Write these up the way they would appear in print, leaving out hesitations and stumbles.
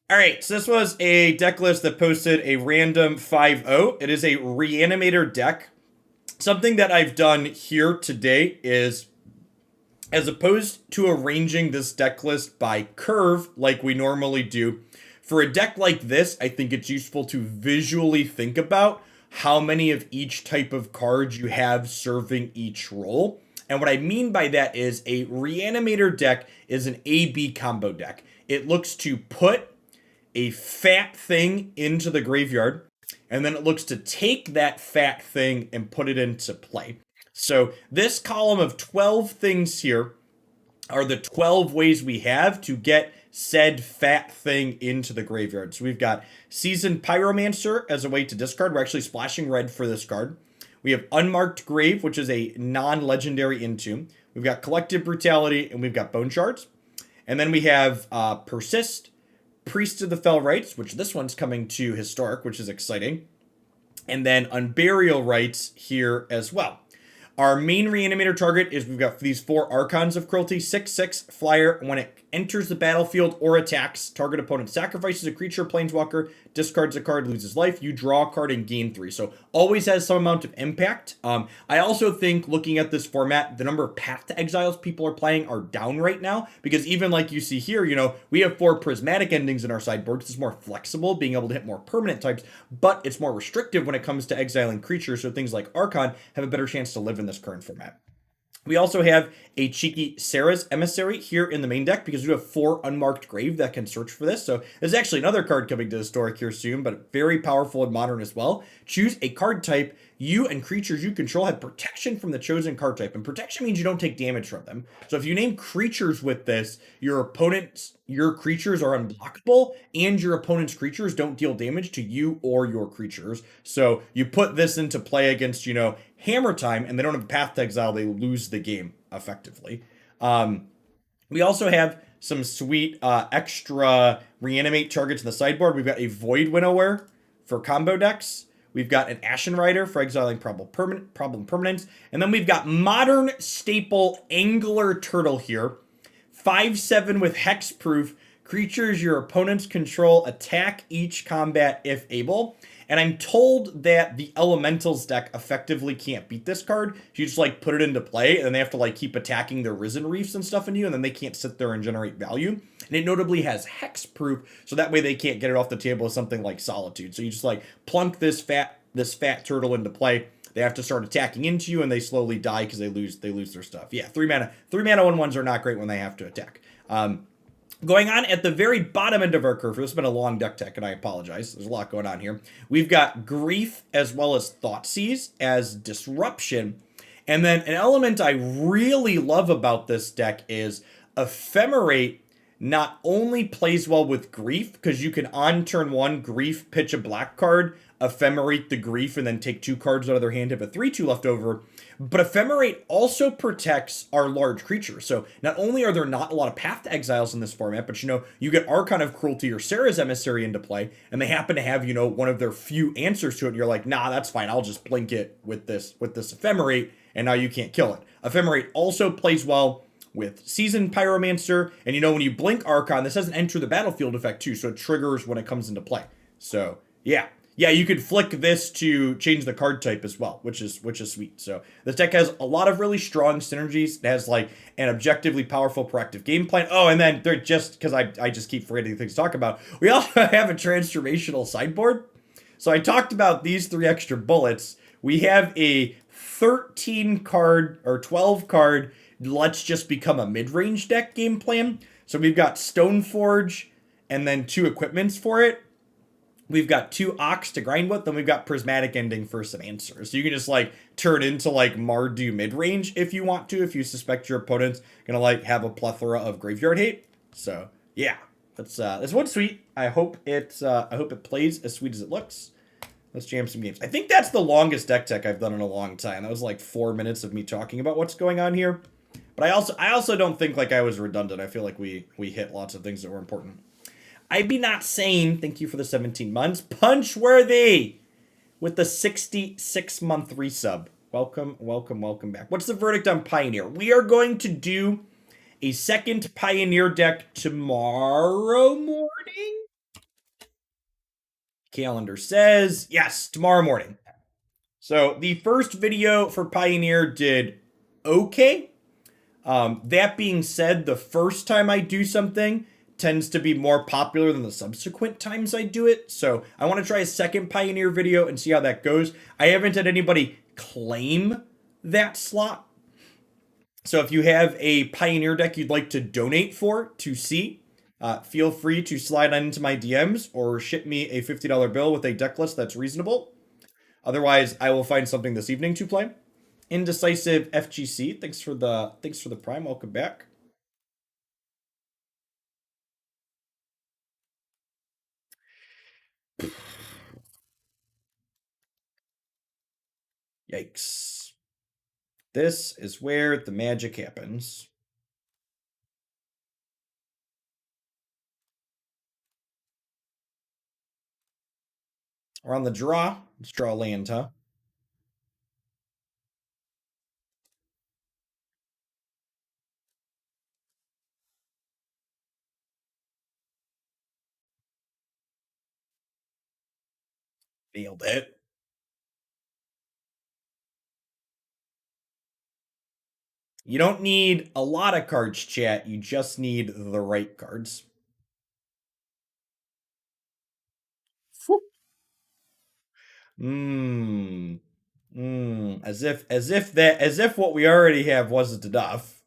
All right, so this was a deck list that posted a random 5-0. It is a Reanimator deck. Something that I've done here today is, as opposed to arranging this deck list by curve like we normally do, for a deck like this, I think it's useful to visually think about how many of each type of card you have serving each role. And what I mean by that is a Reanimator deck is an A-B combo deck. It looks to put a fat thing into the graveyard, and then it looks to take that fat thing and put it into play. So this column of 12 things here are the 12 ways we have to get said fat thing into the graveyard. So we've got Seasoned Pyromancer as a way to discard. We're actually splashing red for this card. We have Unmarked Grave, which is a non-legendary Entomb. We've got Collective Brutality, and we've got Bone Shards. And then we have Persist, Priest of the Fell Rites, which this one's coming to Historic, which is exciting. And then Unburial Rites here as well. Our main Reanimator target is we've got these 4 Archons of Cruelty, 6/6 flyer. When it enters the battlefield or attacks, target opponent sacrifices a creature, planeswalker, discards a card, loses life. You draw a card and gain 3. So always has some amount of impact. I also think looking at this format, the number of Path to Exiles people are playing are down right now, because even like you see here, we have 4 prismatic endings in our sideboard because it's more flexible, being able to hit more permanent types, but it's more restrictive when it comes to exiling creatures. So things like Archon have a better chance to live in this current format. We also have a cheeky Sarah's Emissary here in the main deck because we have 4 Unmarked Grave that can search for this. So there's actually another card coming to Historic here soon, but very powerful and modern as well. Choose a card type. You and creatures you control have protection from the chosen card type. And protection means you don't take damage from them. So if you name creatures with this, your creatures are unblockable, and your opponent's creatures don't deal damage to you or your creatures. So you put this into play against, Hammer Time, and they don't have a Path to Exile, they lose the game effectively. We also have some sweet extra reanimate targets in the sideboard. We've got a Void Winnower for combo decks. We've got an Ashen Rider for exiling problem permanents. And then we've got modern staple Angler Turtle here. 5/7 with Hexproof. Creatures your opponents control attack each combat if able. And I'm told that the Elementals deck effectively can't beat this card. You just put it into play, and then they have to keep attacking their Risen Reefs and stuff in you, and then they can't sit there and generate value. And it notably has Hexproof, so that way they can't get it off the table with something like Solitude. So you just plunk this fat turtle into play. They have to start attacking into you, and they slowly die because they lose their stuff. Yeah, 3-mana 1/1s are not great when they have to attack. Going on at the very bottom end of our curve, this has been a long deck tech, and I apologize. There's a lot going on here. We've got Grief as well as Thoughtseize as disruption. And then an element I really love about this deck is Ephemerate not only plays well with Grief, because you can on turn 1 Grief pitch a black card, Ephemerate the Grief, and then take 2 cards out of their hand, have a 3/2 left over. But Ephemerate also protects our large creatures. So not only are there not a lot of Path to Exiles in this format, but you get Archon of Cruelty or Sarah's Emissary into play, and they happen to have, one of their few answers to it, and you're like, nah, that's fine. I'll just blink it with this Ephemerate, and now you can't kill it. Ephemerate also plays well with Seasoned Pyromancer, and when you blink Archon, this doesn't enter the battlefield effect too, so it triggers when it comes into play. So yeah, you could flick this to change the card type as well, which is sweet. So this deck has a lot of really strong synergies. It has an objectively powerful proactive game plan. Oh, and then they're just because I just keep forgetting things to talk about. We also have a transformational sideboard. So I talked about these 3 extra bullets. We have a 13 card or 12 card let's just become a mid-range deck game plan. So we've got Stoneforge and then 2 equipments for it. We've got 2 Ox to grind with, then we've got Prismatic Ending for some answers. So you can just turn into Mardu mid-range if you want to, if you suspect your opponent's gonna have a plethora of graveyard hate. So yeah, that's one sweet. I hope it plays as sweet as it looks. Let's jam some games. I think that's the longest deck tech I've done in a long time. That was 4 minutes of me talking about what's going on here. But I also don't think I was redundant. I feel like we hit lots of things that were important. I be not saying thank you for the 17 months. Punchworthy with the 66-month resub. Welcome back. What's the verdict on Pioneer? We are going to do a second Pioneer deck tomorrow morning. Calendar says yes, tomorrow morning. So the first video for Pioneer did okay. That being said, the first time I do something tends to be more popular than the subsequent times I do it. So I want to try a second Pioneer video and see how that goes. I haven't had anybody claim that slot. So if you have a Pioneer deck you'd like to donate for to see, feel free to slide on into my DMs or ship me a $50 bill with a deck list that's reasonable. Otherwise, I will find something this evening to play. Indecisive FGC, thanks for the prime. Welcome back. Yikes. This is where the magic happens. We're on the draw. Let's draw land, huh? Nailed it. You don't need a lot of cards, chat. You just need the right cards. Mmm. Mmm. As if what we already have wasn't enough.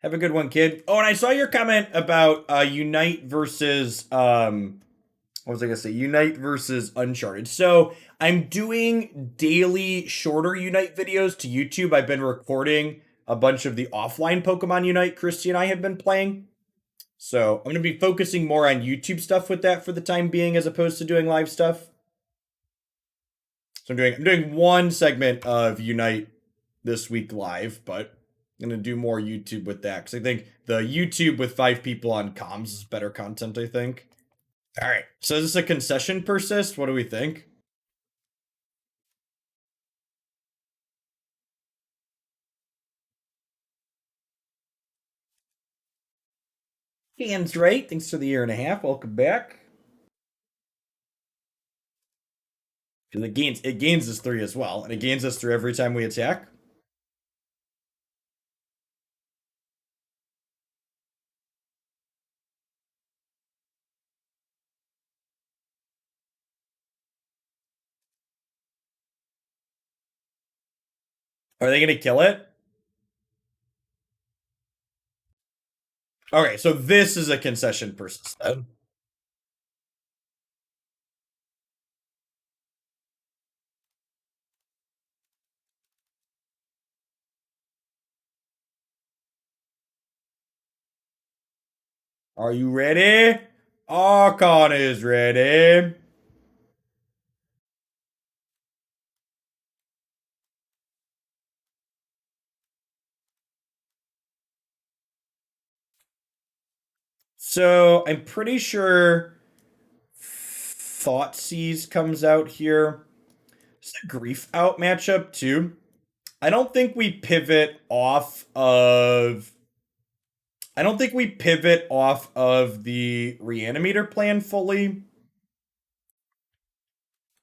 Have a good one, kid. Oh, and I saw your comment about Unite versus what was I gonna say? Unite versus Uncharted. So I'm doing daily shorter Unite videos to YouTube. I've been recording a bunch of the offline Pokemon Unite Christy and I have been playing. So I'm gonna be focusing more on YouTube stuff with that for the time being, as opposed to doing live stuff. So I'm doing one segment of Unite this week live, but I'm gonna do more YouTube with that because I think the YouTube with 5 people on comms is better content. I think. All right. So is this a concession persist? What do we think? Hands right. Thanks for the year and a half. Welcome back. Because it gains us 3 as well, and it gains us 3 every time we attack. Are they gonna kill it? Okay, so this is a concession persist then. Are you ready? Archon is ready. So I'm pretty sure Thoughtseize comes out here. Is the Grief out matchup too? I don't think we pivot off of. I don't think we pivot off of the Reanimator plan fully.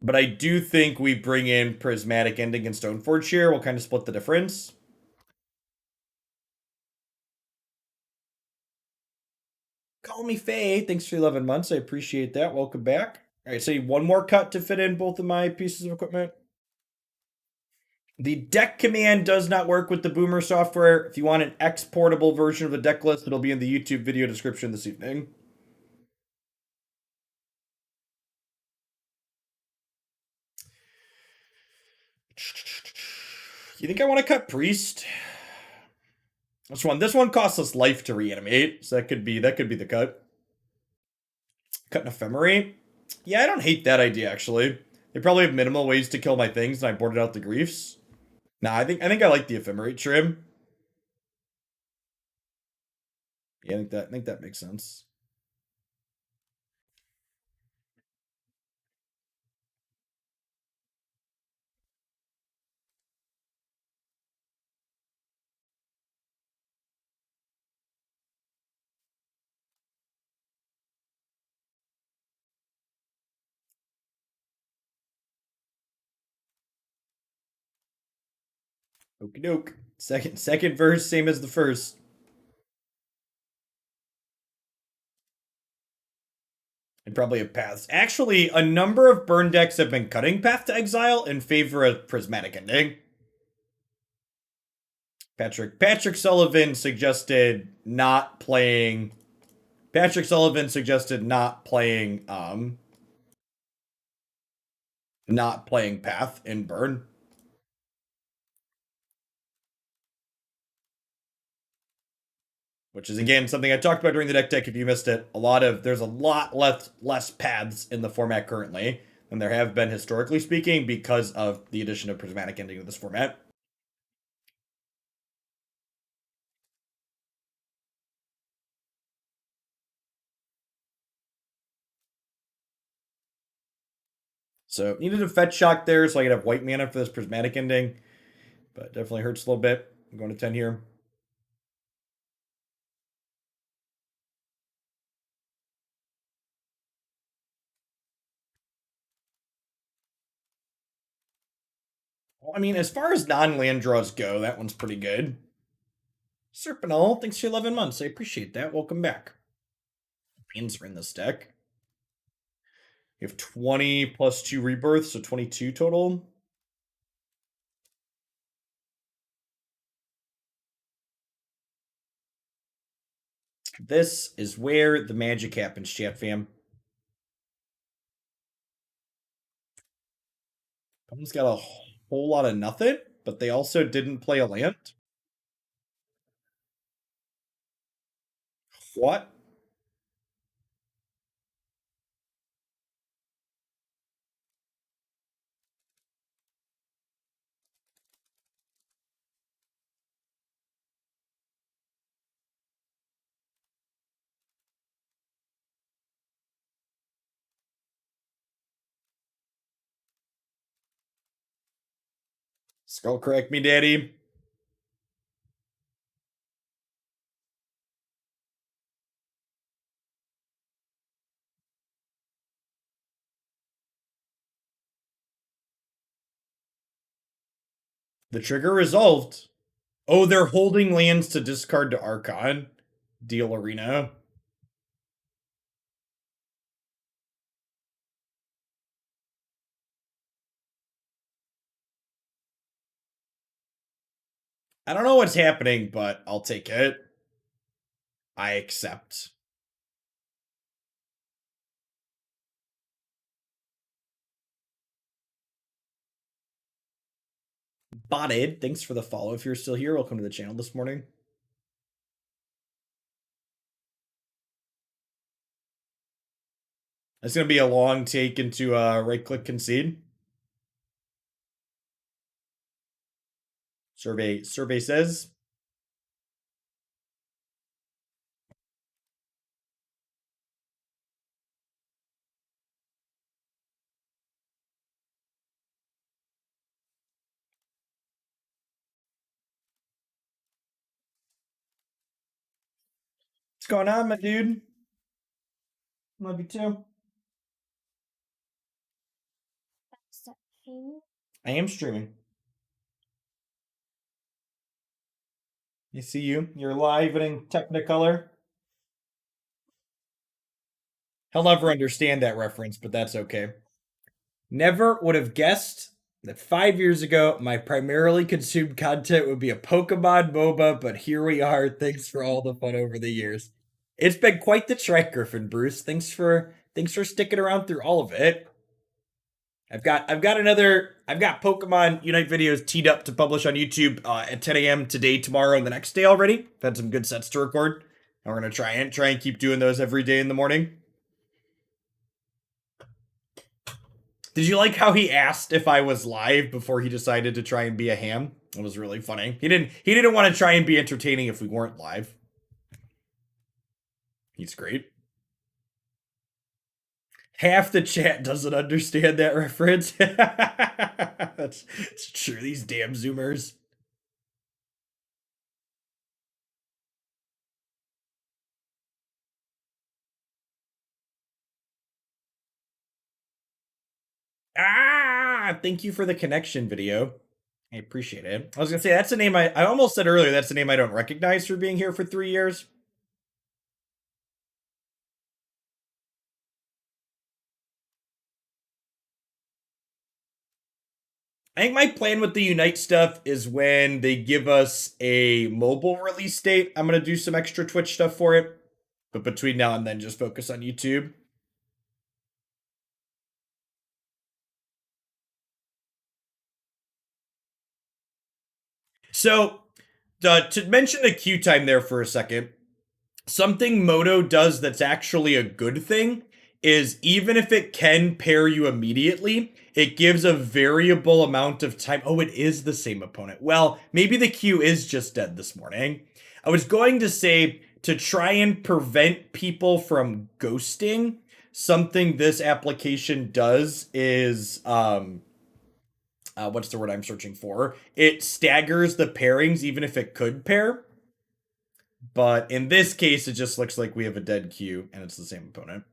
But I do think we bring in Prismatic Ending and Stoneforge here. We'll kind of split the difference. Call me Faye. Thanks for 11 months. I appreciate that. Welcome back. All right, so one more cut to fit in both of my pieces of equipment. The deck command does not work with the Boomer software. If you want an exportable version of the deck list, it'll be in the YouTube video description this evening. You think I want to cut Priest? This one costs us life to reanimate, so that could be the cut. Cut an Ephemerate? Yeah, I don't hate that idea actually. They probably have minimal ways to kill my things, and I boarded out the Griefs. Nah, I think I like the Ephemerate trim. Yeah, I think that makes sense. Okie doke. Second verse, same as the first. And probably have paths. Actually, a number of burn decks have been cutting Path to Exile in favor of Prismatic Ending. Patrick Sullivan suggested not playing. Patrick Sullivan suggested not playing Path in Burn. Which is again something I talked about during the deck if you missed it. There's a lot less paths in the format currently than there have been historically speaking because of the addition of Prismatic Ending to this format. So needed a fetch shock there so I could have white mana for this Prismatic Ending. But definitely hurts a little bit. I'm going to 10 here. Well, I mean, as far as non-land draws go, that one's pretty good. Serpinol, thanks for 11 months. I appreciate that. Welcome back. Beans are in this deck. You have 20 plus 2 rebirths, so 22 total. This is where the magic happens, chat fam. Someone's got a whole lot of nothing, but they also didn't play a land. What? Skull correct me, daddy. The trigger resolved. Oh, they're holding lands to discard to Archon. Deal Arena. I don't know what's happening, but I'll take it. I accept. Botted, thanks for the follow. If you're still here, welcome to the channel this morning. It's going to be a long take into right-click concede. Survey says. What's going on, my dude? Love you too. I am streaming. You see you. You're live and in Technicolor. He'll never understand that reference, but that's okay. Never would have guessed that 5 years ago my primarily consumed content would be a Pokemon MOBA, but here we are. Thanks for all the fun over the years. It's been quite the trek, Griffin Bruce. Thanks for sticking around through all of it. I've got Pokemon Unite videos teed up to publish on YouTube at 10 a.m. today, tomorrow, and the next day already. I've had some good sets to record, and we're gonna try and keep doing those every day in the morning. Did you like how he asked if I was live before he decided to try and be a ham? It was really funny. He didn't want to try and be entertaining if we weren't live. He's great. Half the chat doesn't understand that reference. That's true. These damn Zoomers. Ah! Thank you for the connection video. I appreciate it. I was gonna say that's a name I almost said earlier. That's a name I don't recognize for being here for 3 years. I think my plan with the Unite stuff is when they give us a mobile release date, I'm gonna do some extra Twitch stuff for it. But between now and then, just focus on YouTube. So, to mention the queue time there for a second, something Moto does that's actually a good thing is even if it can pair you immediately, it gives a variable amount of time. Oh, it is the same opponent. Well, maybe the queue is just dead this morning. I was going to say to try and prevent people from ghosting, something this application does is what's the word I'm searching for? It staggers the pairings even if it could pair. But in this case, it just looks like we have a dead queue and it's the same opponent.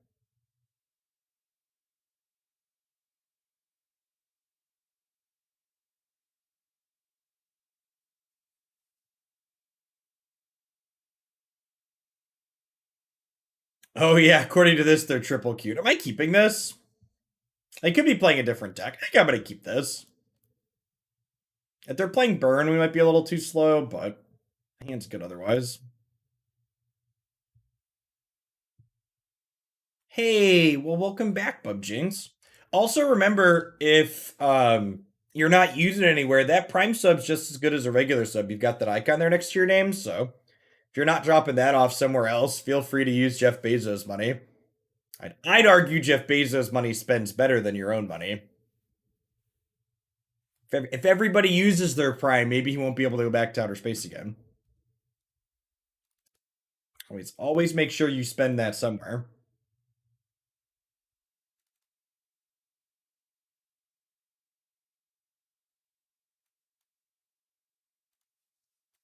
Oh yeah, according to this, they're triple queued. Am I keeping this? I could be playing a different deck. I think I'm gonna keep this. If they're playing Burn, we might be a little too slow, but hand's good otherwise. Hey, well, welcome back, Bubjinx. Also, remember if you're not using it anywhere, that Prime sub's just as good as a regular sub. You've got that icon there next to your name, so if you're not dropping that off somewhere else, feel free to use Jeff Bezos' money. I'd argue Jeff Bezos' money spends better than your own money. If everybody uses their Prime, maybe he won't be able to go back to outer space again. Always make sure you spend that somewhere.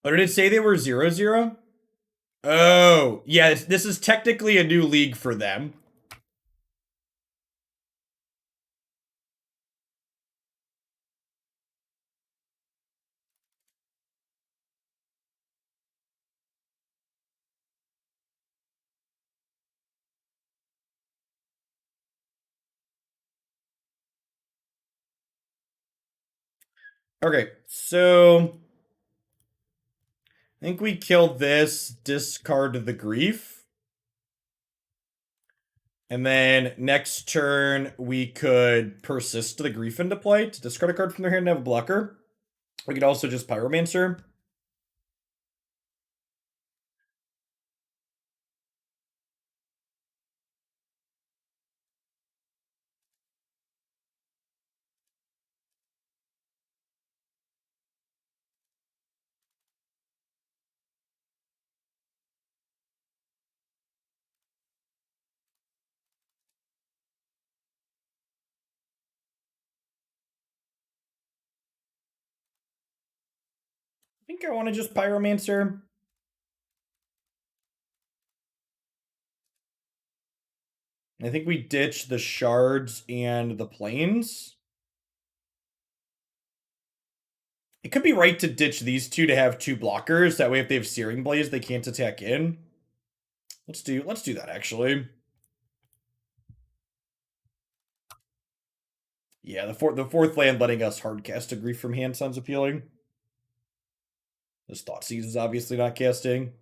Oh, did it say they were 0-0? Oh, yes. This is technically a new league for them. Okay, so I think we killed this, discard the grief. And then next turn, we could persist the grief into play to discard a card from their hand and have a blocker. We could also just Pyromancer. I think I want to just Pyromancer. I think we ditch the shards and the planes. It could be right to ditch these two to have two blockers. That way, if they have Searing Blaze, they can't attack in. Let's do that actually. Yeah, the fourth land letting us hardcast a grief from hand sounds appealing. This Thoughtseize is obviously not casting.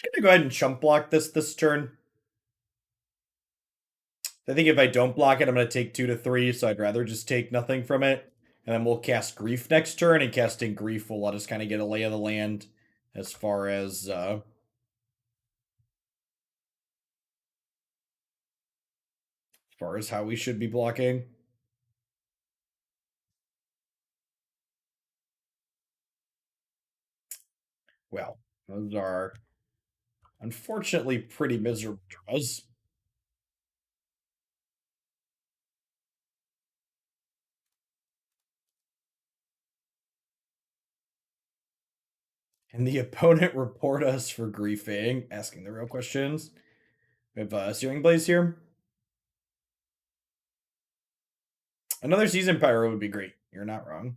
I'm gonna go ahead and chump block this turn. I think if I don't block it, I'm going to take 2 to 3, so I'd rather just take nothing from it. And then we'll cast Grief next turn, and casting Grief will let us kind of get a lay of the land as far as how we should be blocking. Well, those are unfortunately pretty miserable draws. And the opponent report us for griefing, asking the real questions. We have Searing Blaze here. Another Season Pyro would be great. You're not wrong.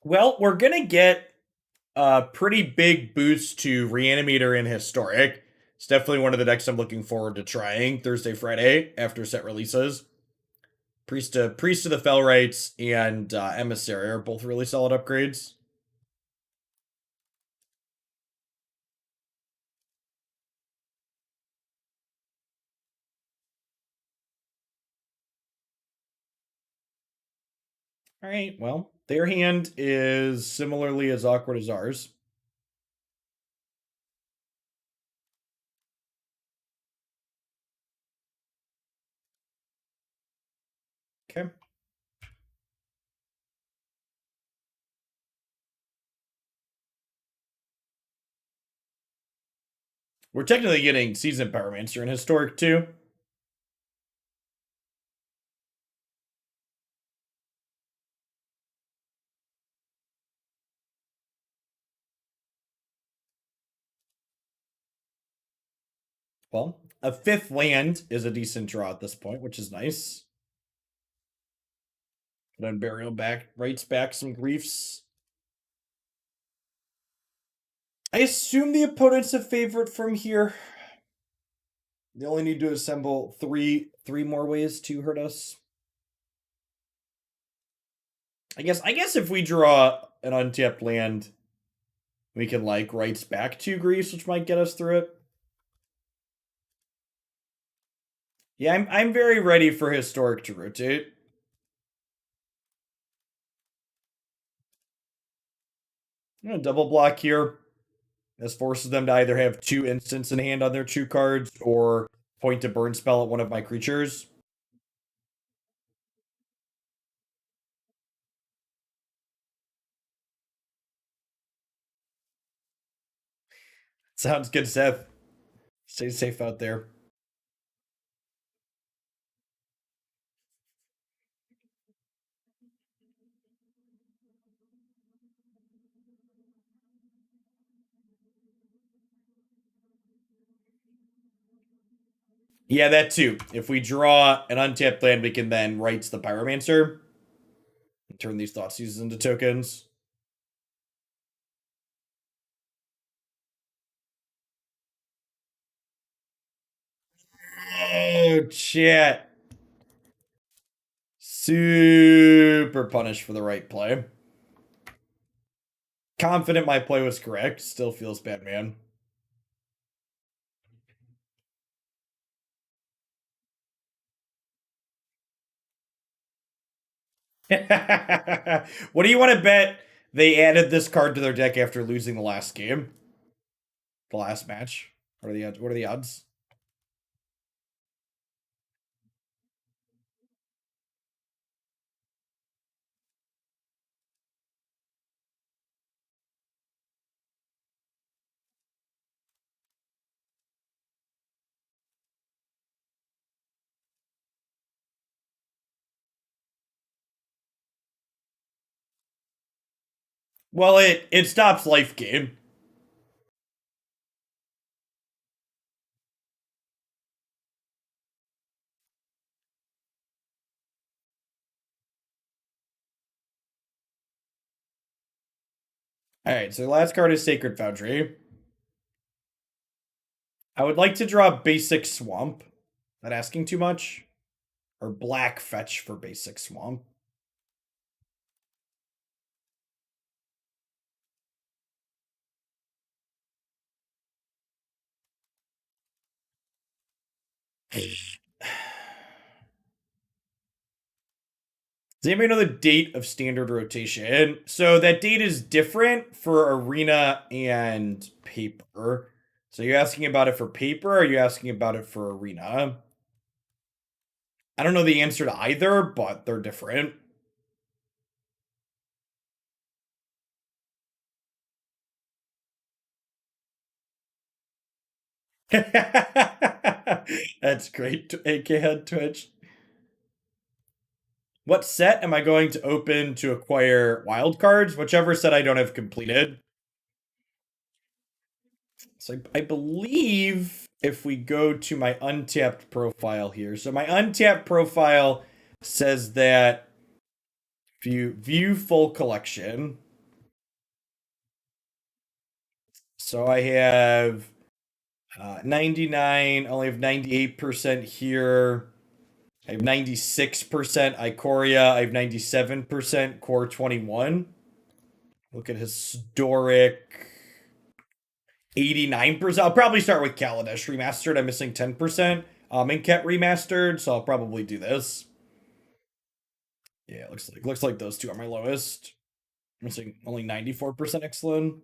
Well, we're going to get a pretty big boost to Reanimator and Historic. It's definitely one of the decks I'm looking forward to trying Thursday, Friday after set releases. Priest to the Fellrights and Emissary are both really solid upgrades. All right, well, their hand is similarly as awkward as ours. Okay. We're technically getting Season Pyromancer and Historic too. Well, a 5th land is a decent draw at this point, which is nice. Then Burial back writes back some griefs. I assume the opponent's a favorite from here. They only need to assemble three more ways to hurt us. I guess if we draw an untapped land, we can like writes back 2 griefs, which might get us through it. Yeah, I'm very ready for Historic to rotate. I'm gonna double block here. This forces them to either have 2 instants in hand on their 2 cards or point to burn spell at one of my creatures. Sounds good, Seth. Stay safe out there. Yeah, that too. If we draw an untapped land, we can then write the Pyromancer and turn these Thoughtseizes into tokens. Oh, shit. Super punished for the right play. Confident my play was correct. Still feels bad, man. What do you want to bet they added this card to their deck after losing the last game? The last match? What are the odds? What are the odds? Well, it stops life game. All right, so the last card is Sacred Foundry. I would like to draw Basic Swamp. Not asking too much. Or Black Fetch for Basic Swamp. Does anybody know the date of standard rotation? So that date is different for arena and paper. So you're asking about it for paper, or are you asking about it for arena? I don't know the answer to either, but they're different. That's great, AK Head Twitch. What set am I going to open to acquire wildcards? Whichever set I don't have completed. So I believe if we go to my untapped profile here, so my untapped profile says that view full collection. So I have 99, only have 98% here. I have 96% Ikoria. I have 97% Core 21. Look at historic 89%. I'll probably start with Kaladesh Remastered. I'm missing 10%. Inket Remastered, so I'll probably do this. Yeah, looks like those two are my lowest. I'm missing only 94% Ixalan.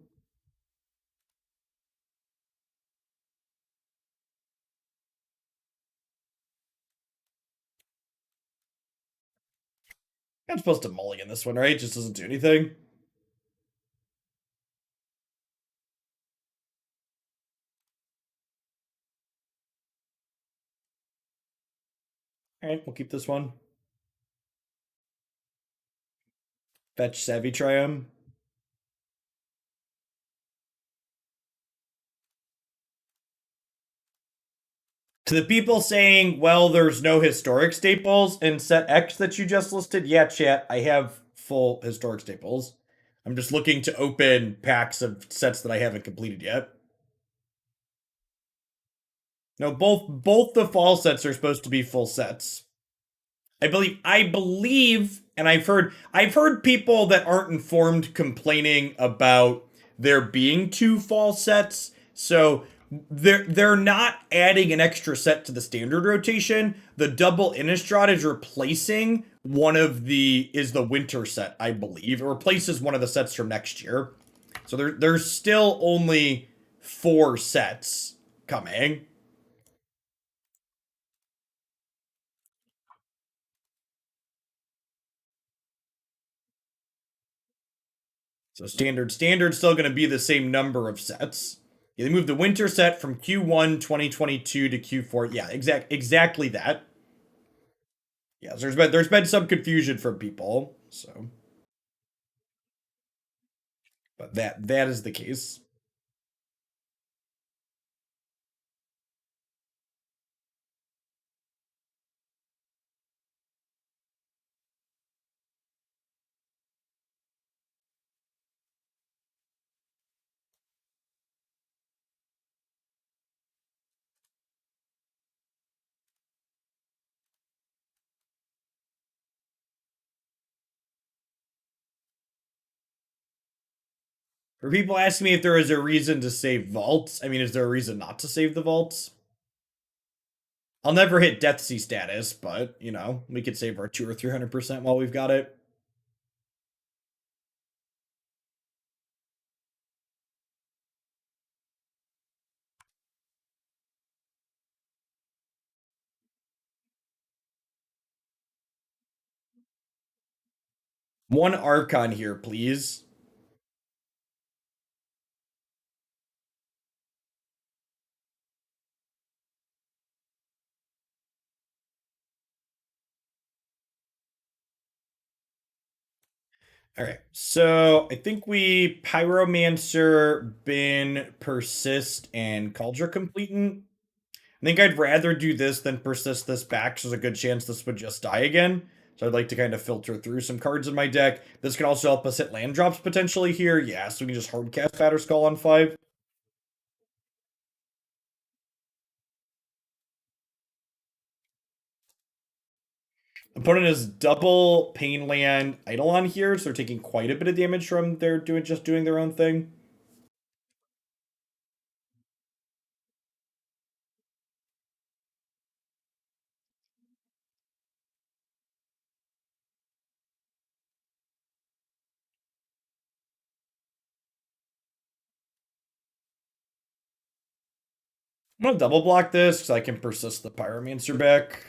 I'm supposed to mulligan this one, right? Just doesn't do anything. Alright, we'll keep this one. Fetch Savvy Triumph. To the people saying, well, there's no historic staples in set X that you just listed, yeah, chat, I have full historic staples. I'm just looking to open packs of sets that I haven't completed yet. No, both the fall sets are supposed to be full sets. I believe, and I've heard people that aren't informed complaining about there being two fall sets. So they're not adding an extra set to the standard rotation. The double Innistrad is replacing the winter set, I believe. It replaces one of the sets from next year. So there's still only 4 sets coming. So standard's still going to be the same number of sets. Yeah, they moved the winter set from Q1 2022 to Q4. Yeah, exactly that. Yeah, so there's been some confusion from people. So, but that is the case. For people asking me if there is a reason to save vaults, I mean, is there a reason not to save the vaults? I'll never hit Death Sea status, but we could save our 200 or 300% while we've got it. One Archon here, please. All right, so I think we Pyromancer, Bin, Persist, and Cauldron Completant. I think I'd rather do this than persist this back, so there's a good chance this would just die again. So I'd like to kind of filter through some cards in my deck. This can also help us hit land drops potentially here. Yeah, so we can just hardcast Batterskull on 5. Opponent is double Painland Eidolon here, so they're taking quite a bit of damage from their doing their own thing. I'm gonna double block this because I can persist the Pyromancer back.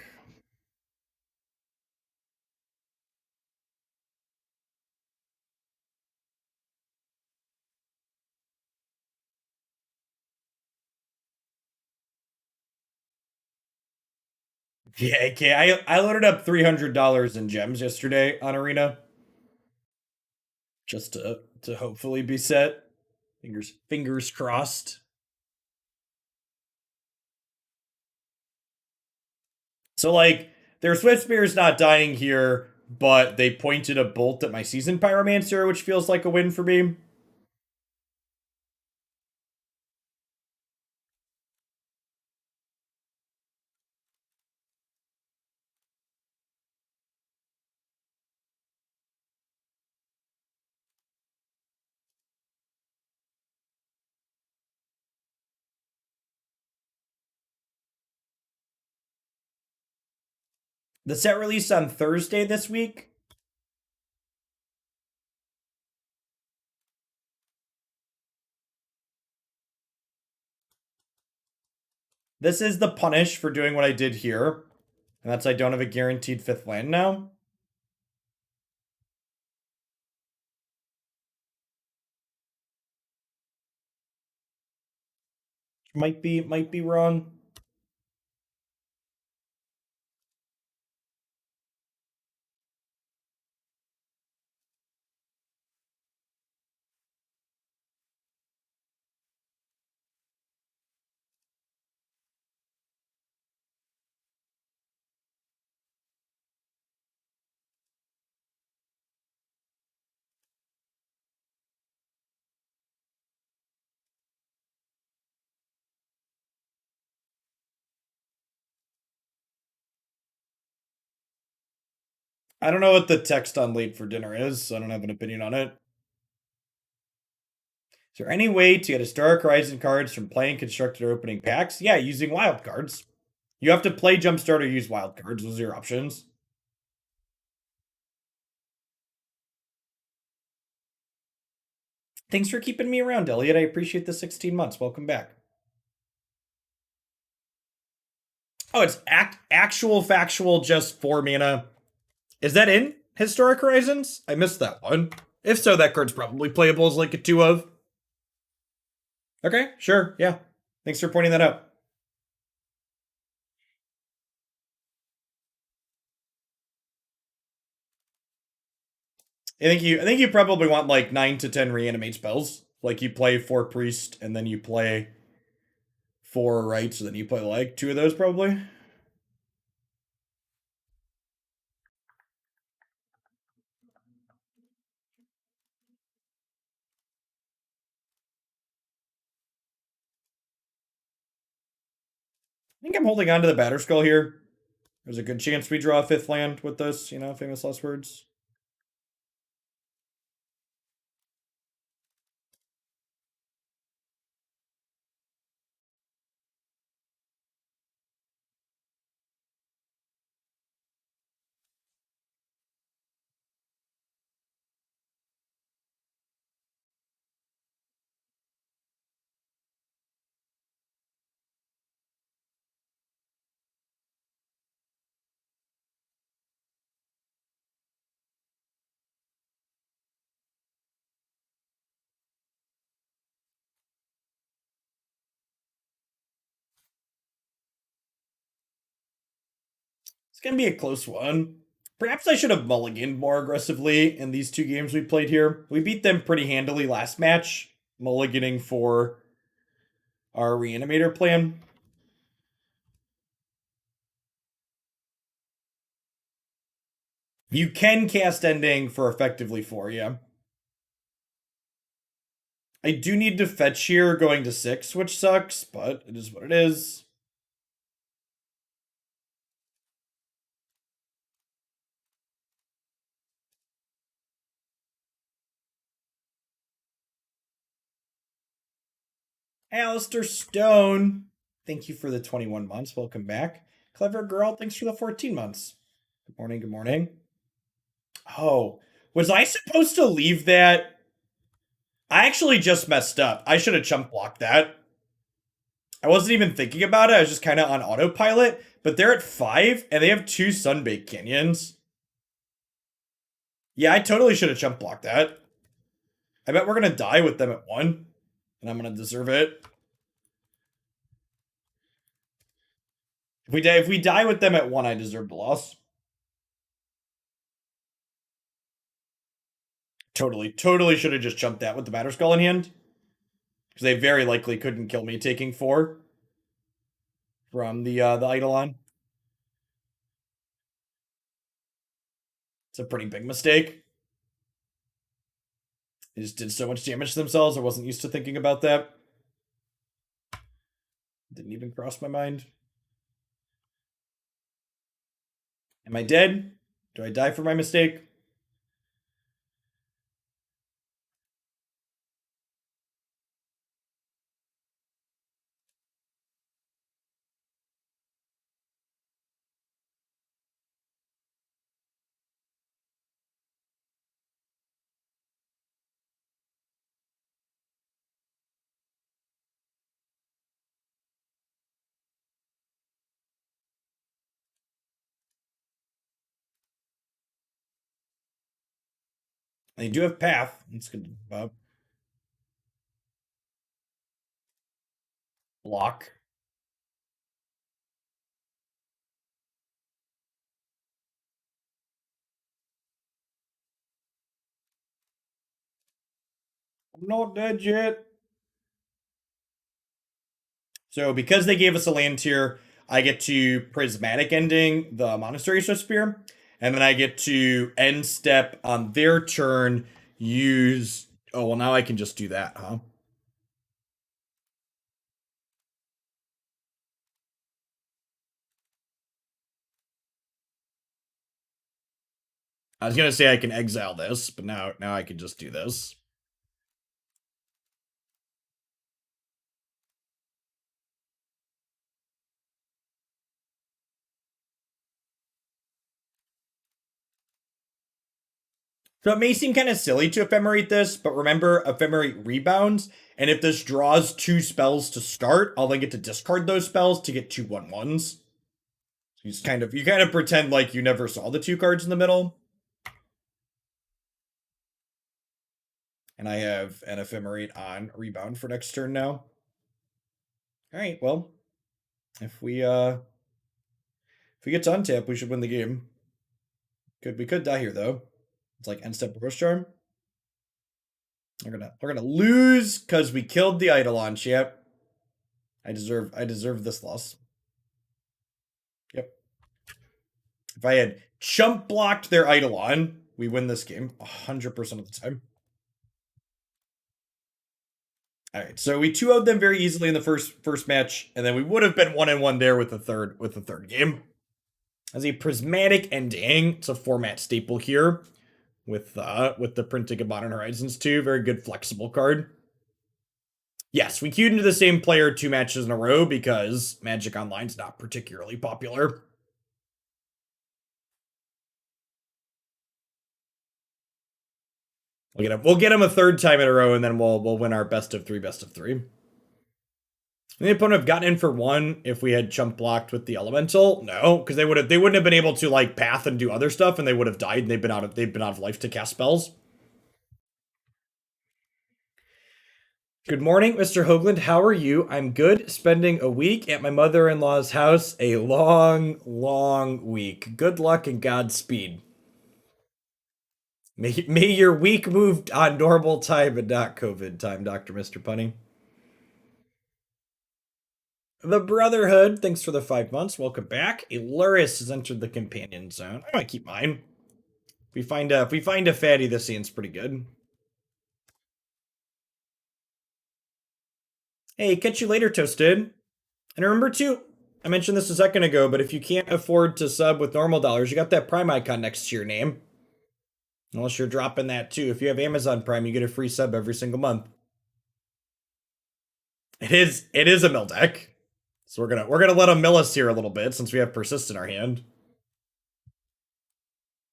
Yeah, okay. I loaded up $300 in gems yesterday on Arena just to hopefully be set. Fingers crossed. So like their Swift Spear's not dying here, but they pointed a bolt at my Seasoned Pyromancer, which feels like a win for me. The set released on Thursday this week. This is the punish for doing what I did here. And that's I don't have a guaranteed 5th land now. Might be wrong. I don't know what the text on late for dinner is, so I don't have an opinion on it. Is there any way to get Historic Horizon cards from playing constructed or opening packs? Yeah, using wild cards. You have to play Jumpstart or use wild cards. Those are your options. Thanks for keeping me around, Elliot. I appreciate the 16 months. Welcome back. Oh, it's actual factual just 4 mana. Is that in Historic Horizons? I missed that one. If so, that card's probably playable as like a 2 of. Okay, sure, yeah. Thanks for pointing that out. I think you probably want like 9 to 10 reanimate spells. Like you play 4 priest and then you play 4 rights, and then you play like 2 of those probably. I think I'm holding on to the Batter Skull here. There's a good chance we draw a 5th land with this, famous last words. It's going to be a close one. Perhaps I should have mulliganed more aggressively in these 2 games we played here. We beat them pretty handily last match, mulliganing for our Reanimator plan. You can cast Ending for effectively 4, yeah. I do need to fetch here going to 6, which sucks, but it is what it is. Alistair Stone, thank you for the 21 months. Welcome back. Clever Girl, thanks for the 14 months. Good morning, good morning. Oh, was I supposed to leave that? I actually just messed up. I should have chump blocked that. I wasn't even thinking about it. I was just kind of on autopilot. But they're at 5, and they have 2 Sunbaked Canyons. Yeah, I totally should have jump blocked that. I bet we're gonna die with them at 1, and I'm gonna deserve it. If we die with them at 1, I deserve the loss. Totally should have just jumped that with the Batter Skull in hand. Because they very likely couldn't kill me taking 4 from the Eidolon. It's a pretty big mistake. They just did so much damage to themselves. I wasn't used to thinking about that. Didn't even cross my mind. Am I dead? Do I die for my mistake? They do have Path. It's good. Block. I'm not dead yet. So because they gave us a land tier, I get to Prismatic Ending the Monastery Swift Spear, and then I get to end step on their turn, use... Oh, well, now I can just do that, huh? I was gonna say I can exile this, but now I can just do this. So it may seem kind of silly to ephemerate this, but remember, ephemerate rebounds, and if this draws 2 spells to start, I'll then get to discard those spells to get 2 1/1s. You kind of pretend like you never saw the 2 cards in the middle. And I have an ephemerate on rebound for next turn now. Alright, well. If we get to untap, we should win the game. We could die here though. It's like end step Push Charm. We're gonna lose because we killed the Eidolon champ. I deserve this loss. Yep. If I had chump blocked their Eidolon, we win this game 100% of the time. All right, so we 2-0'd them very easily in the first match, and then we would have been 1-1 there with the third game. As a prismatic ending, it's a format staple here with the printing of Modern Horizons 2. Very good flexible card. Yes, we queued into the same player 2 matches in a row because Magic Online's not particularly popular. We'll get him a 3rd time in a row, and then we'll win our best of 3. The opponent have gotten in for 1 if we had chump blocked with the elemental. No, because they wouldn't have been able to like path and do other stuff, and they would have died. And they've been out of life to cast spells. Good morning, Mr. Hoagland. How are you? I'm good. Spending a week at my mother-in-law's house. A long week. Good luck and Godspeed. May your week move on normal time and not COVID time, Dr. Mr. Punny. The Brotherhood, thanks for the 5 months. Welcome back. Luris has entered the companion zone. I might keep mine. If we find a fatty, this scene's pretty good. Hey, catch you later, Toasted. And remember too, I mentioned this a second ago, but if you can't afford to sub with normal dollars, you got that Prime icon next to your name. Unless you're dropping that too. If you have Amazon Prime, you get a free sub every single month. It is a mill deck. So we're gonna let him mill us here a little bit since we have Persist in our hand.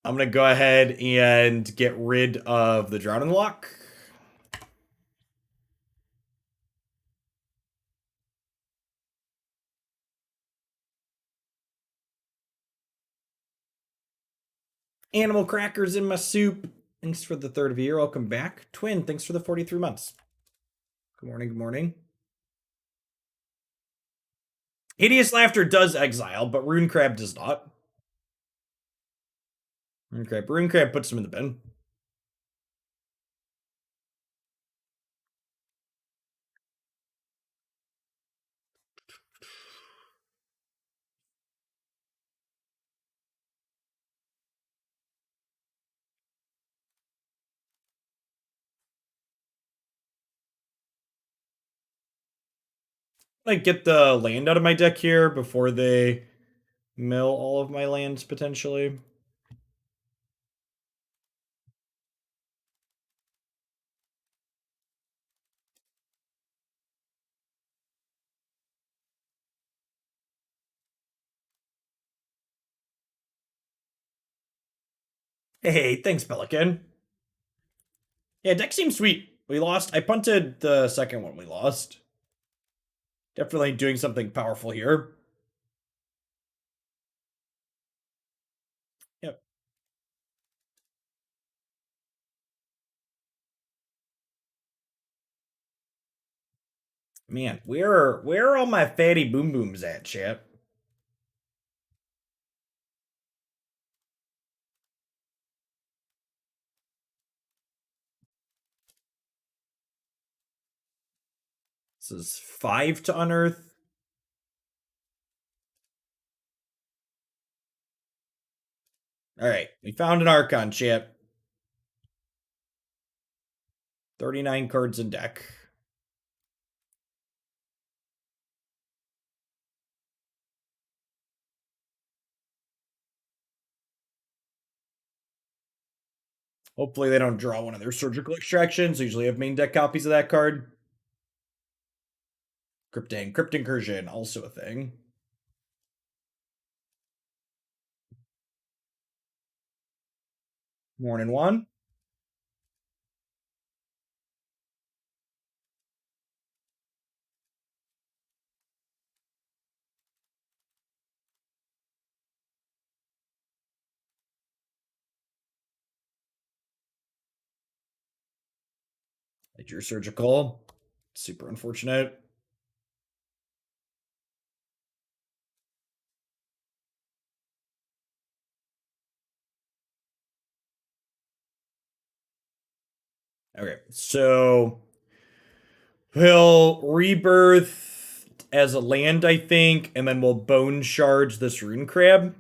I'm gonna go ahead and get rid of the Drowning Lock. Animal crackers in my soup. Thanks for the third of year. Welcome back. Twin, thanks for the 43 months. Good morning, good morning. Hideous Laughter does exile, but Rune Crab does not. Rune Crab puts him in the bin. Like get the land out of my deck here before they mill all of my lands potentially. Hey, thanks, Pelican. Yeah, deck seems sweet. We lost. I punted the second one we lost. Definitely doing something powerful here. Yep. Man, where are all my fatty boom booms at, chat? This is 5 to unearth. Alright, we found an Archon, chat. 39 cards in deck. Hopefully they don't draw one of their surgical extractions. They usually have main deck copies of that card. Crypt Incursion, also a thing. Morning one. I drew surgical. Super unfortunate. Okay, so he'll rebirth as a land, I think, and then we'll bone shards this rune crab.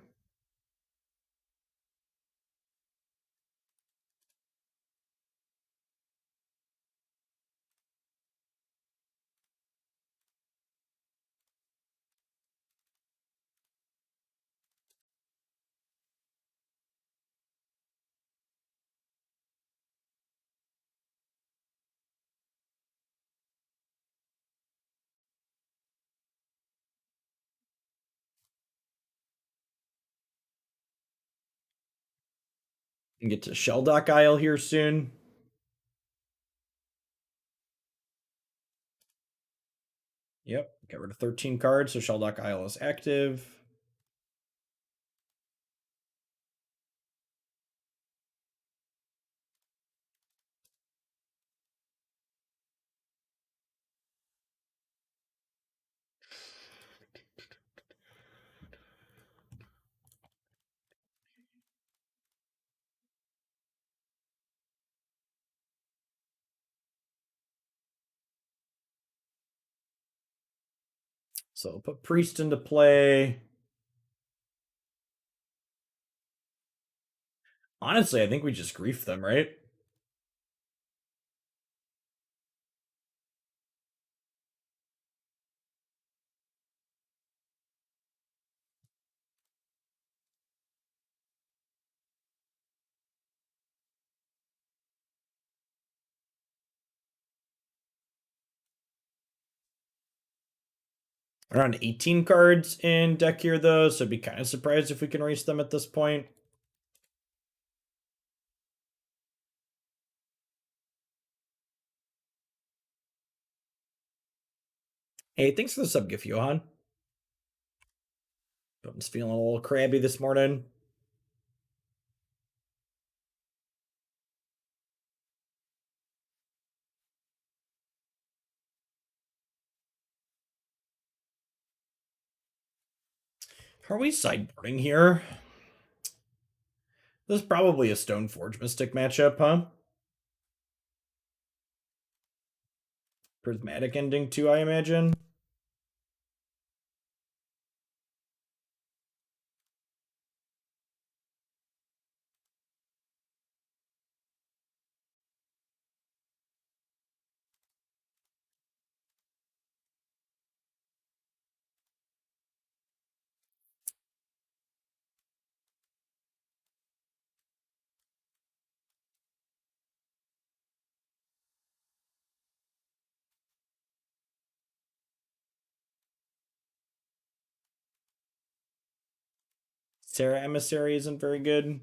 And get to Shelldock Isle here soon. Yep, get rid of 13 cards, so Shelldock Isle is active. So put Priest into play. Honestly, I think we just grief them, right? Around 18 cards in deck here, though, so I'd be kind of surprised if we can race them at this point. Hey, thanks for the sub gift, Johan. Button's feeling a little crabby this morning. Are we sideboarding here? This is probably a Stoneforge Mystic matchup, huh? Prismatic ending too, I imagine. Sarah Emissary isn't very good.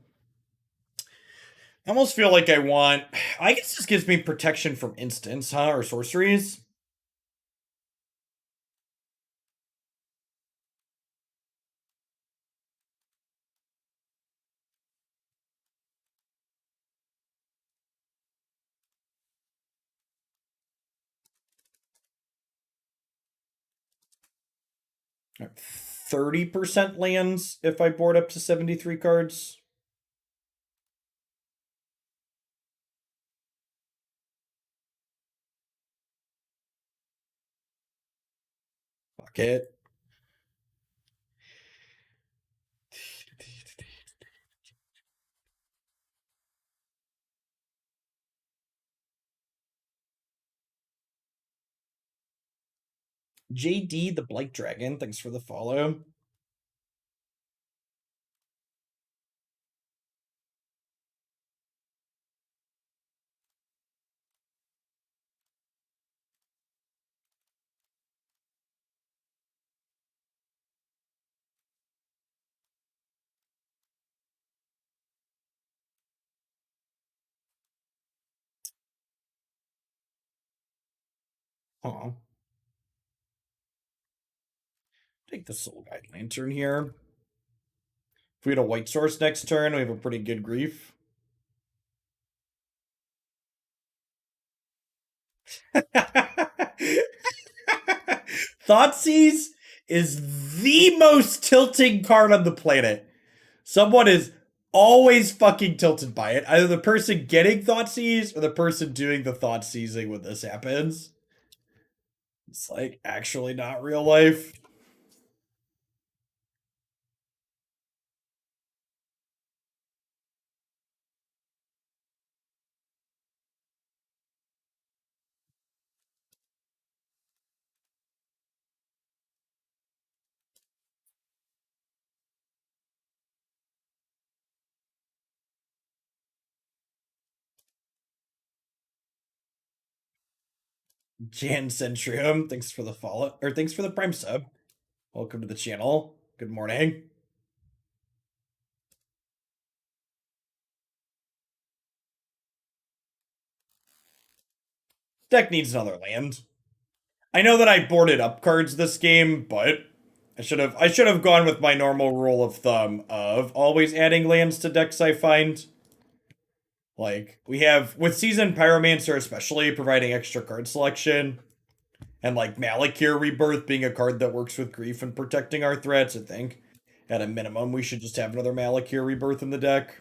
I almost feel like I want. I guess this gives me protection from instants, huh? Or sorceries. All right, 30% lands if I board up to 73 cards. Fuck it. JD the Blight Dragon, thanks for the follow. Huh. Take the Soul Guide Lantern here. If we had a white source next turn, we have a pretty good grief. Thoughtseize is the most tilting card on the planet. Someone is always fucking tilted by it. Either the person getting Thoughtseize or the person doing the Thoughtseizing when this happens. It's like actually not real life. Jan Centrium, thanks for the follow, or thanks for the prime sub. Welcome to the channel. Good morning. Deck needs another land. I know that I boarded up cards this game, but I should have gone with my normal rule of thumb of always adding lands to decks I find. Like we have with Seasoned Pyromancer especially providing extra card selection. And like Malakir Rebirth being a card that works with grief and protecting our threats, I think. At a minimum, we should just have another Malakir Rebirth in the deck.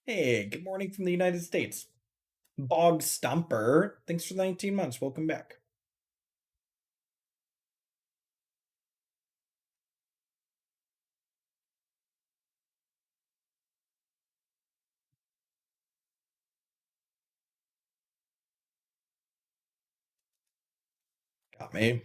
Hey, good morning from the United States. Bog Stomper, thanks for the 19 months. Welcome back. Got me.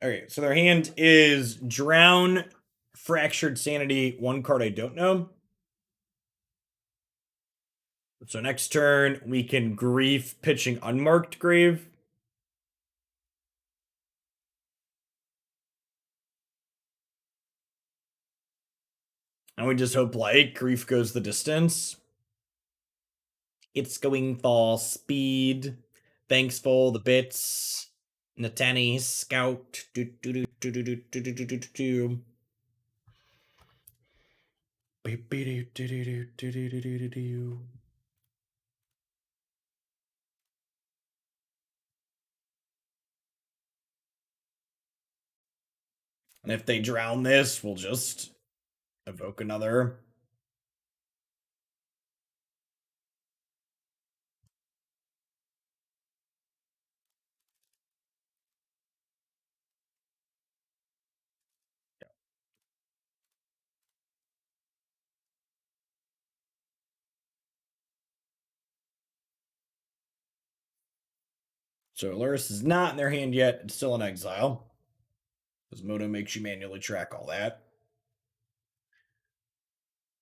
Okay, so their hand is Drown, Fractured Sanity, one card I don't know. So next turn, we can Grief pitching Unmarked Grave. And we just hope like Grief goes the distance. It's going for speed. Thanks for the bits. Natani Scout. Do, do, do, do, do, do, do, do, do, do. And if they drown this, we'll just evoke another. So Luris is not in their hand yet. It's still in exile. Because Moto makes you manually track all that.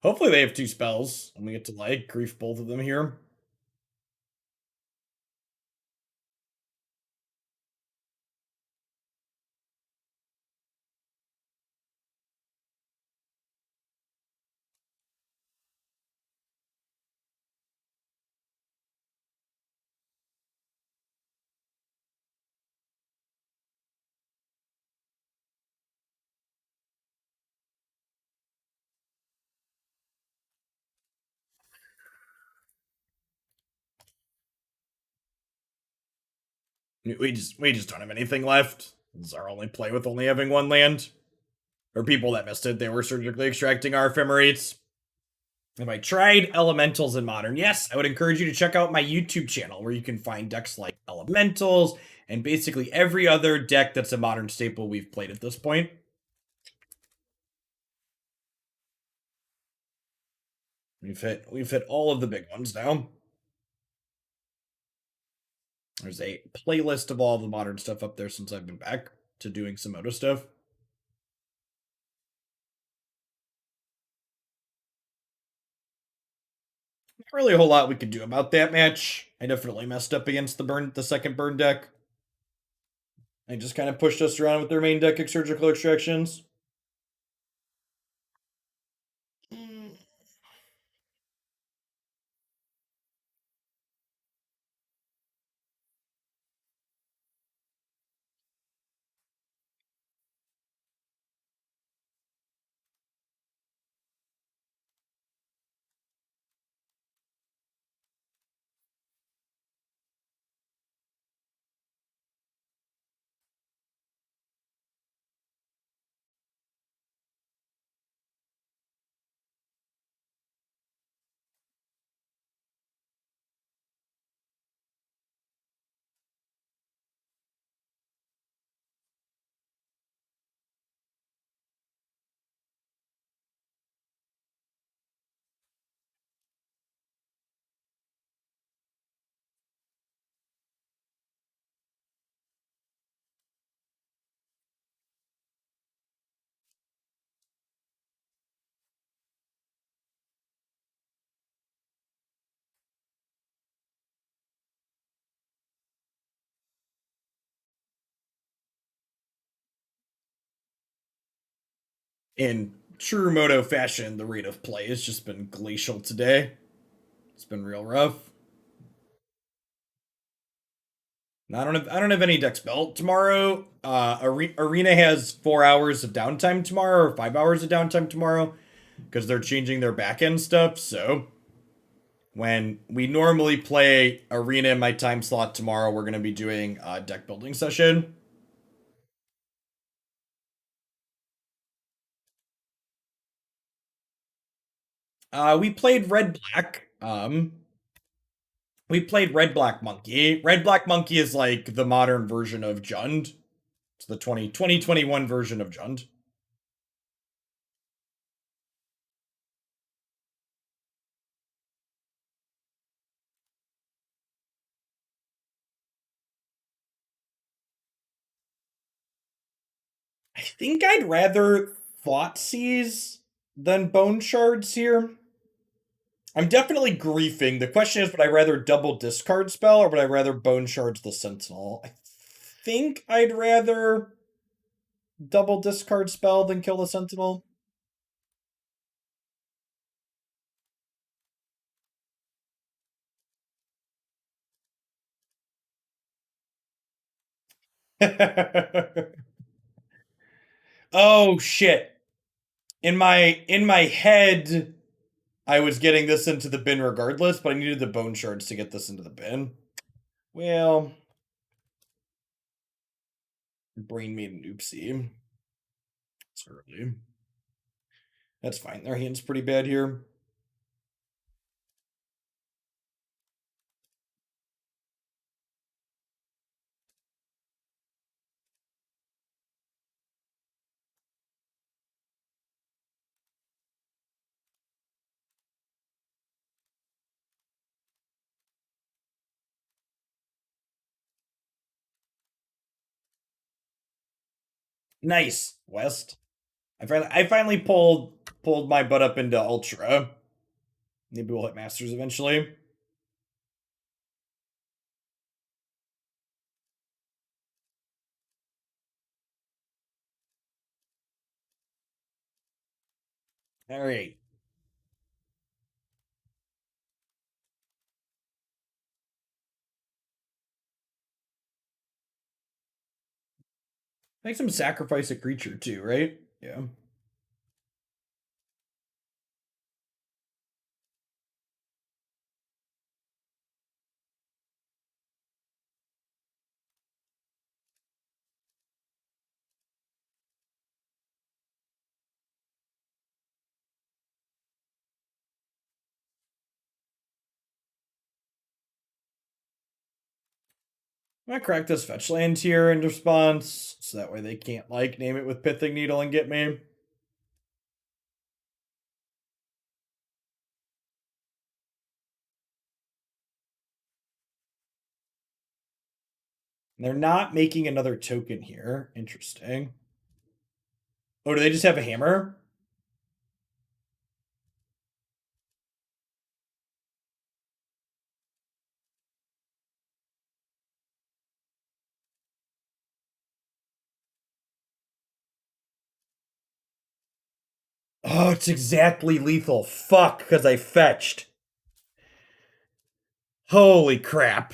Hopefully they have two spells, and we get to like grief both of them here. We just don't have anything left. This is our only play with only having one land. Or people that missed it, they were surgically extracting our ephemerates. Have I tried elementals in modern? Yes, I would encourage you to check out my YouTube channel where you can find decks like elementals and basically every other deck that's a modern staple we've played at this point. We've hit all of the big ones now. There's a playlist of all the modern stuff up there since I've been back to doing some Moto stuff. Not really a whole lot we could do about that match. I definitely messed up against the second burn deck. They just kind of pushed us around with their main deck surgical extractions. In true Moto fashion, the rate of play has just been glacial today. It's been real rough. I don't have any decks built tomorrow. Arena has 4 hours of downtime tomorrow or 5 hours of downtime tomorrow because they're changing their back end stuff. So when we normally play Arena in my time slot tomorrow, we're gonna be doing a deck building session. We played Red Black. We played Red Black Monkey. Red Black Monkey is like the modern version of Jund. It's the 2021 version of Jund. I think I'd rather Thoughtseize than Bone Shards here. I'm definitely griefing. The question is, would I rather double discard spell or would I rather Bone Shards the Sentinel? I think I'd rather double discard spell than kill the Sentinel. Oh shit. In my head, I was getting this into the bin regardless, but I needed the bone shards to get this into the bin. Well, brain made an oopsie. It's early. That's fine. Their hand's pretty bad here. Nice, West. I finally pulled my butt up into Ultra. Maybe we'll hit Masters eventually. All right. Make some sacrifice a creature too, right? Yeah. I'm gonna crack this fetch land here in response, so that way they can't like name it with Pithing Needle and get me. They're not making another token here. Interesting. Oh, do they just have a hammer? Oh, it's exactly lethal. Fuck, because I fetched. Holy crap.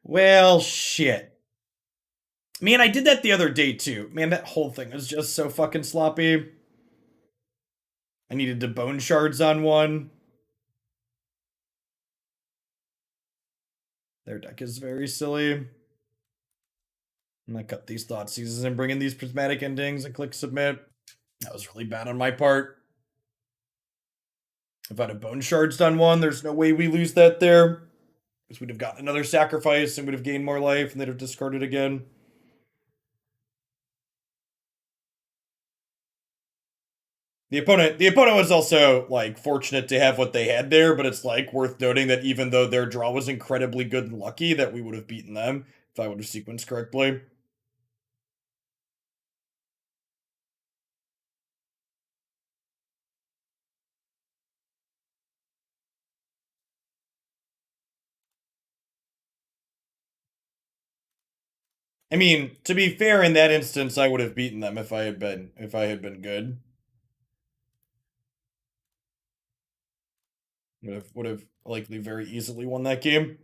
Well, shit. Man, I did that the other day too. Man, that whole thing was just so fucking sloppy. I needed to bone shards on one. Their deck is very silly. I'm gonna cut these thought seizes and bring in these prismatic endings and click submit. That was really bad on my part. If I'd have bone shards done one, there's no way we lose that there. Because we'd have gotten another sacrifice and would have gained more life and they'd have discarded again. The opponent was also like fortunate to have what they had there, but it's like worth noting that even though their draw was incredibly good and lucky, that we would have beaten them if I would have sequenced correctly. I mean, to be fair, in that instance, I would have beaten them if I had been good. Would have likely very easily won that game.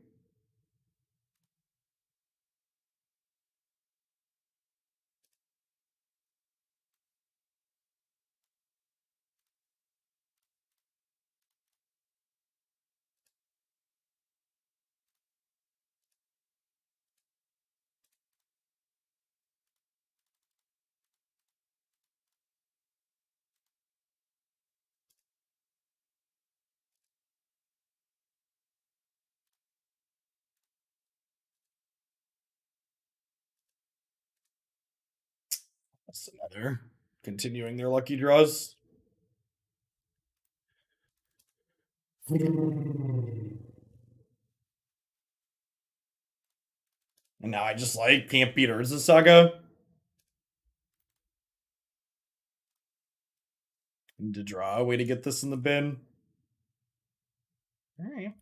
That's another continuing their lucky draws. And now I just like can't beat Urza Saga. Need to draw a way to get this in the bin. All right.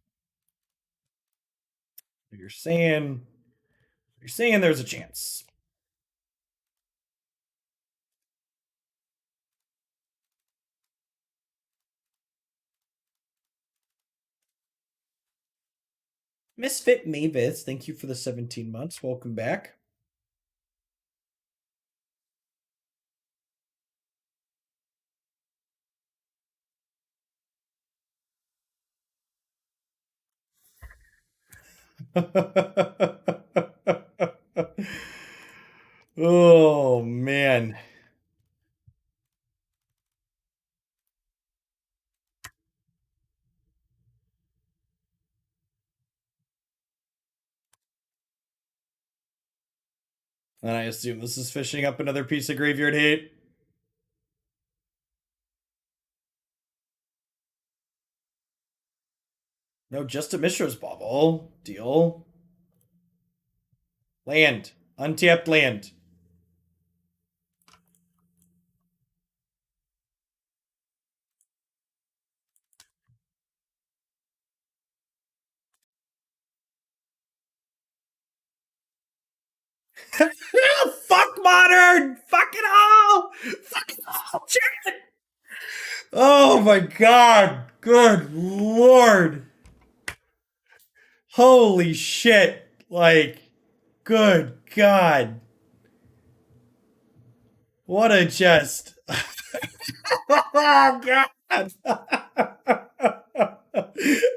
You're saying there's a chance. Misfit Mavis, thank you for the 17 months. Welcome back. Oh man. And I assume this is fishing up another piece of graveyard hate. No, just a Mishra's Bauble. Deal. Land. Untapped land. Fuck modern! Fuck it all! Fuck it all! Shit! Oh my god! Good lord! Holy shit! Like, good god. What a jest. Oh god.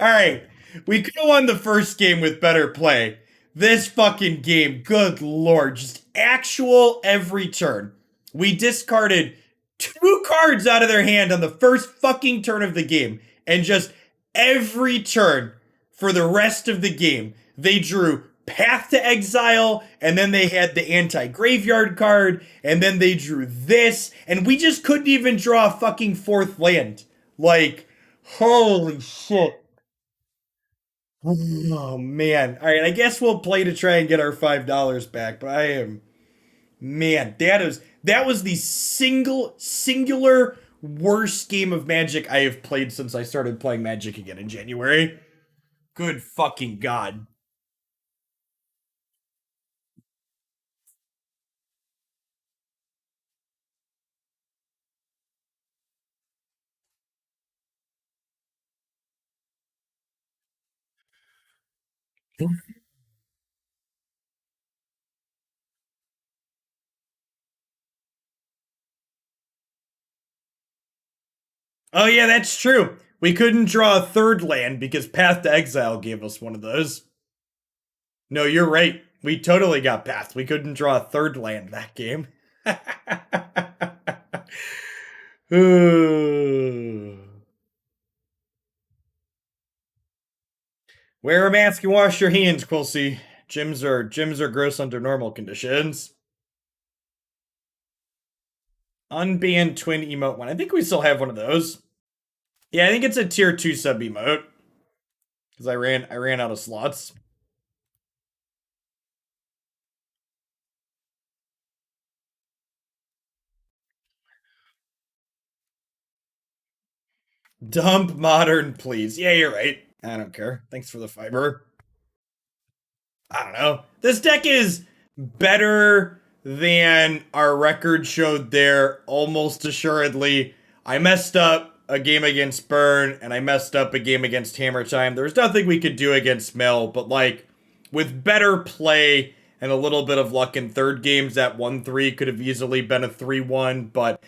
Alright. We could have won the first game with better play. This fucking game, good lord, just actual every turn. We discarded two cards out of their hand on the first fucking turn of the game. And just every turn for the rest of the game, they drew Path to Exile, and then they had the anti-graveyard card, and then they drew this, and we just couldn't even draw a fucking fourth land. Like, holy shit. Oh man. Alright, I guess we'll play to try and get our $5 back, but I am, man, that was the singular worst game of Magic I have played since I started playing Magic again in January. Good fucking god. Oh yeah, that's true. We couldn't draw a third land because Path to Exile gave us one of those. No, you're right. We totally got Path. We couldn't draw a third land that game. Wear a mask and wash your hands, Quilcy. Gyms are gross under normal conditions. Unbanned twin emote one. I think we still have one of those. Yeah, I think it's a tier 2 sub emote. Because I ran out of slots. Dump modern, please. Yeah, you're right. I don't care. Thanks for the fiber. I don't know. This deck is better than our record showed there, almost assuredly. I messed up a game against Burn, and I messed up a game against Hammer Time. There was nothing we could do against Mel, but like, with better play and a little bit of luck in third games, that 1-3 could have easily been a 3-1, but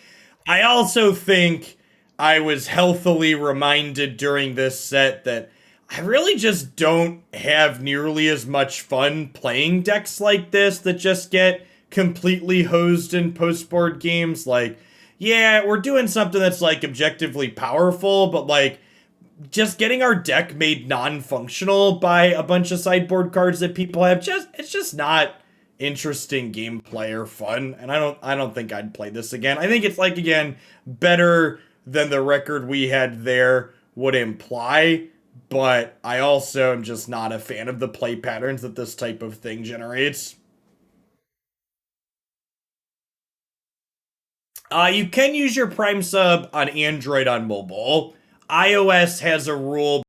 I also think I was healthily reminded during this set that I really just don't have nearly as much fun playing decks like this that just get completely hosed in post-board games. Like, yeah, we're doing something that's like objectively powerful, but like just getting our deck made non-functional by a bunch of sideboard cards that people have, just it's just not interesting gameplay or fun, and I don't think I'd play this again. I think it's like, again, better than the record we had there would imply, but I also am just not a fan of the play patterns that this type of thing generates. You can use your Prime sub on Android on mobile. iOS has a rule